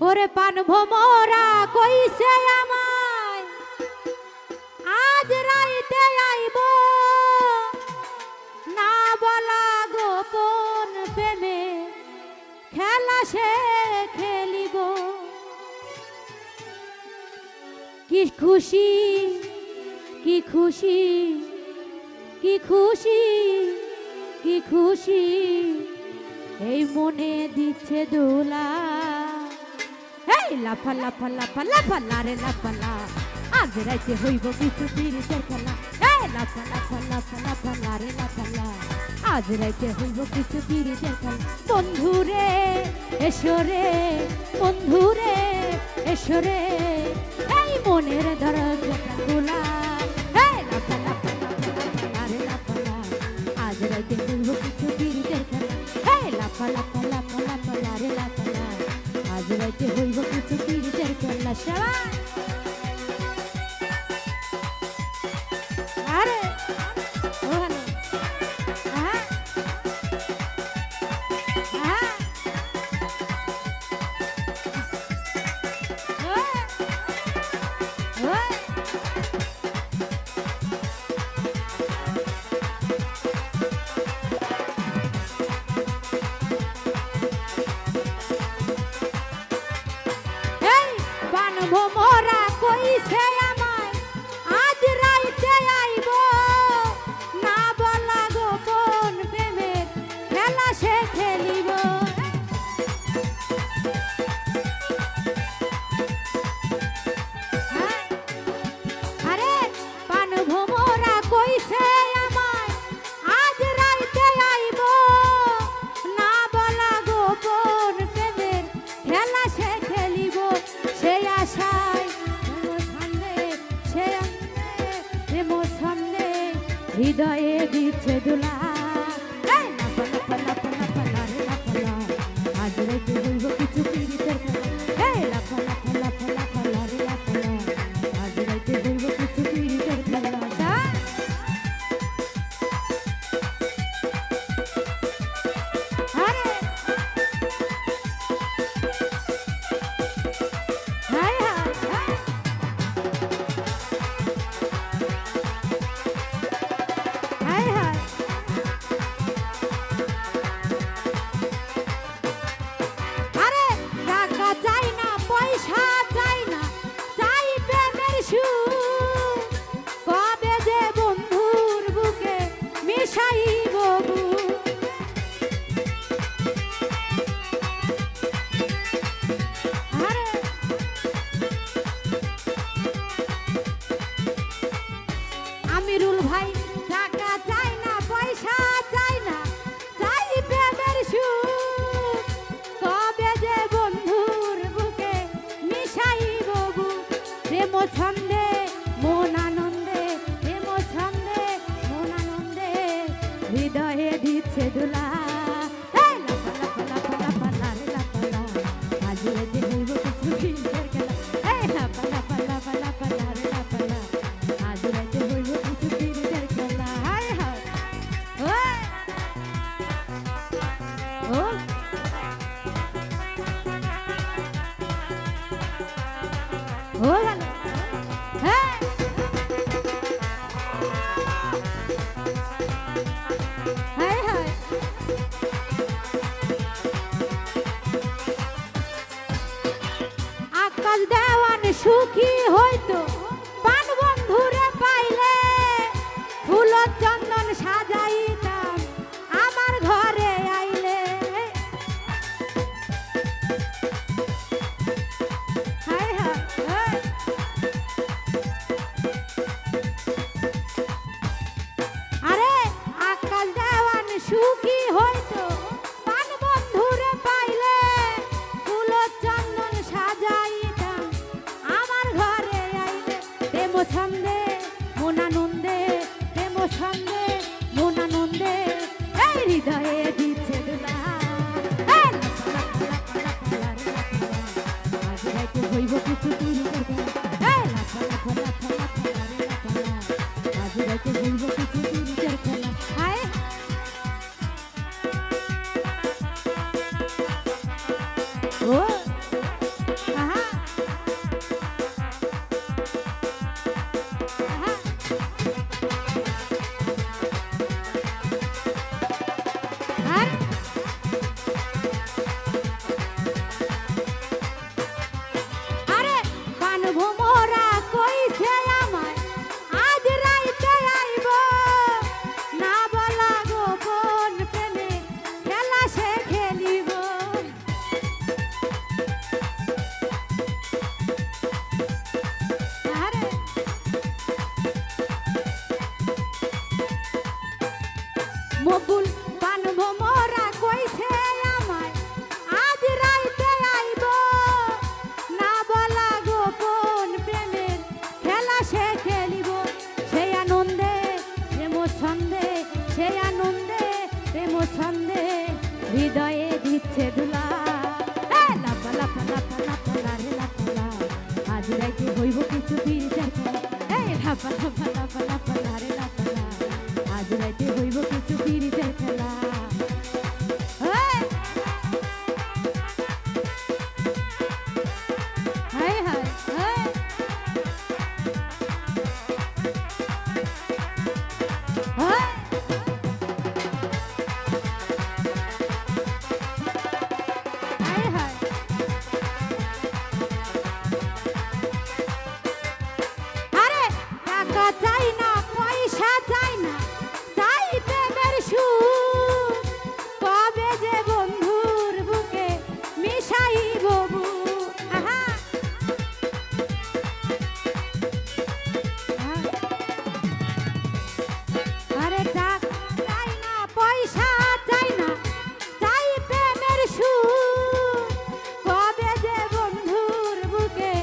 ওরে পান ভোমরা কইছে আমায় আজ রাইতে আইব না বলা গোপন প্রেমে খেলা সে খেলিব। কি খুশি কি খুশি কি খুশি কি খুশি এই মনে দিচ্ছে দোলা। এই লাফা লাফা লাফা লাফা লারে লাফালা আজ রাইতে হইব কিছু পিরিতের খেলা। এই লাফা লাফা লাফা লাফা লারে লাফালা আজ রাইতে হইব কিছু পিরিতের খেলা। বন্ধুরে এসরে বন্ধুরে এসরে এই মনের দরজাটা খোলা। এই লাফা লাফা লাফা লাফা লারে লাফালা আজ রাইতে হইব কিছু পিরিতের খেলা। এই লাফা লাফা লাফা লাফা লারে লাফালা আজ রাইতে হইব কিছু পিরিতের খেলা। সবাই আরে ও হ্যালো হ্যাঁ হ্যাঁ ভোমরা কইছে আমায় আজ রাইতে আইব না বলা গোপন প্রেমের খেলা সে খেলিব। আরে পান ভোমরা কইছে আমায় আজ রাইতে আইব না বলা গোপন প্রেমের খেলা সে খেলিব। সেই আশায় হৃদয়ে দিচ্ছে দোলা। লাফা লাফা লাফা লাফা লারে লাফালা আজ রাইতে হইব কিছু পিরিতের খেলা। লাফা লাফা লাফা লাফা লারে লাফালা আজ রাইতে হইব কিছু পিরিতের খেলা। আরে হায় হায় হায় হায় হায় আরে টাকা চাই না পয়সা চাই না চাই প্রেমের সুর। কবে যে বন্ধুর বুকে মিশাইব বুক। আরে আমিরুল ভাই টাকা চাই না পয়সা চাই না চাই প্রেমের সুর। কবে যে বন্ধুর বুকে মিশাইব বুক। প্রেম ছন্দে মন আনন্দে প্রেম ছন্দে মন আনন্দে হৃদয়ে দিচ্ছে দোলা। লাফা লাফা লাফা লাফা লারে লাফালা আজ রাইতে হইব কিছু পিরিতের খেলা। লাফা লাফা লাফা লাফা লারে লাফালা আজ রাইতে হইব কিছু পিরিতের খেলা। হায় হায় ও ও গেল হ্যাঁ হায় হায় আকাশ দেওয়ান সুখী হইতো পান বন্ধুরে পাইলে ফুল চন্দন সাজাইতাম আমার ঘরে আইলে। হায় হায় হায় আরে আকাশ দেওয়ান সুখী হইতো পান বন্ধুরে পাইলে ফুল চন্দন সাজাইতাম আমার ঘরে আইলে। লাফা লাফা লাফা লাফা লারে লাফা লা। আজ রাইতে হইব কিছু পিরিতের খেলা। হায় হায় হায় হায় হায় হায় হায়। আরে টাকা চাই না পয়সা চাই না চাই প্রেমের সুর। কবে যে বন্ধুর বুকে মিশাইব বুক। আহা আরে টাকা চাই না পয়সা চাই না চাই প্রেমের সুর। কবে যে বন্ধুর বুকে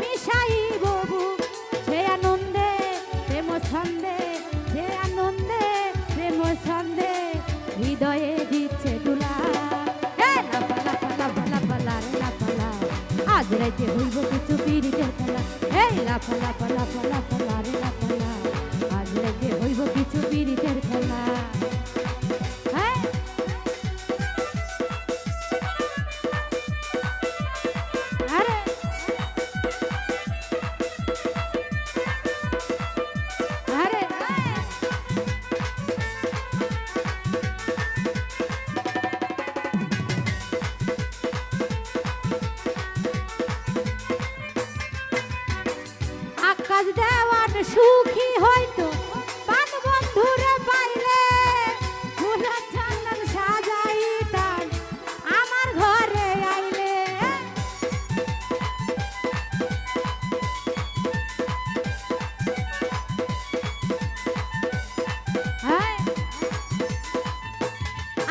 মিশাইব বুক। সে আনন্দে প্রেম ছন্দে সে আনন্দে প্রেম ছন্দে হৃদয়ে দিচ্ছে দুলা। এ লাফা লাফা লাফা লাফা লারে লাফা লা। আজ রাইতে হইব কিছু পিরিতের খেলা। এই লাফা লাফা লাফা লাফা লারে লাফা লা। আজ রাইতে হইব কিছু পিরিতের খেলা। হ্যাঁ আরে আরে আকাশ দেওয়ান সুখী হয়তো পান বন্ধুরে পাইলে। ফুলের চন্দন সাজাইতাম আমার ঘরে আইলে। হায়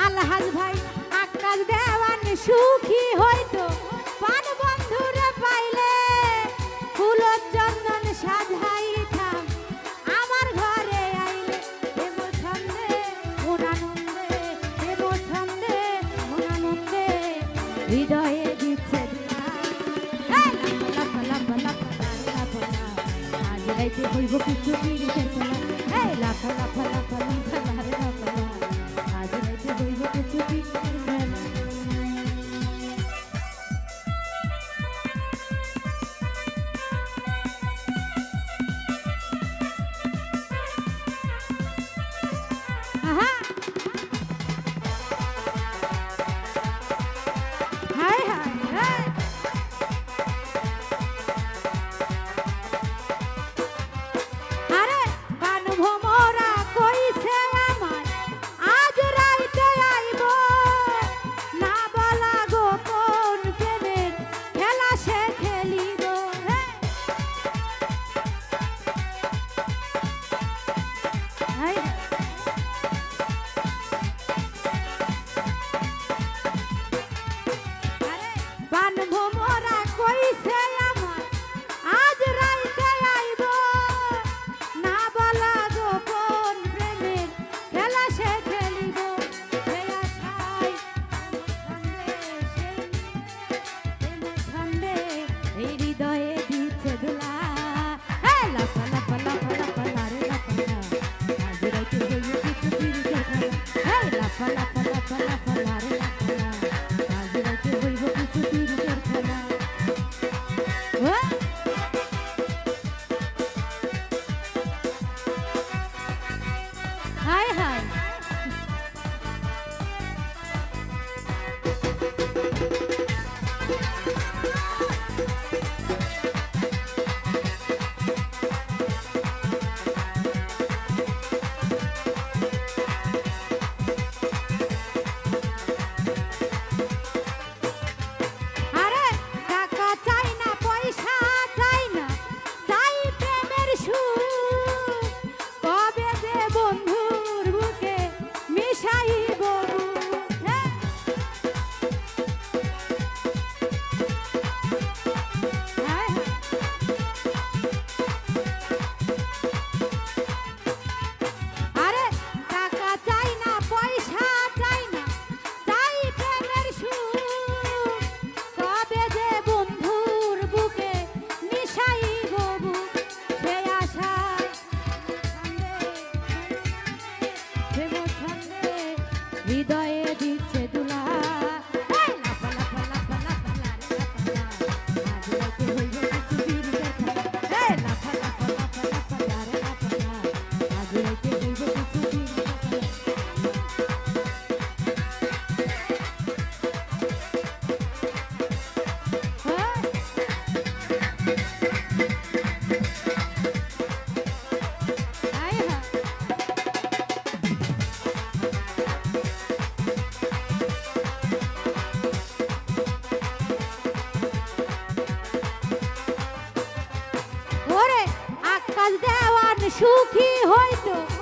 আলহাজ ভাই আকাশ দেওয়ান সুখী হয়তো পান বন্ধুরে পাইলে। ফুলের চন্দন সাজাইতাম আমার ঘরে আইলে। দেব ছন্দে মনানন্দে দেব ছন্দে মনানন্দে হৃদয়ে দিচ্ছে দুলা। এই লাফা লাফা লাফা লাফা লাফা লা। আজ রাইতে হইব কিছু পিরিতের খেলা। এই লাফা লাফা লাফা লাফা লারে লাফা লা। আজ রাইতে হইব কিছু পিরিতের খেলা। আহা হায় হায় হায়। আরে বানভোমরা কইছে সুখী হয়তো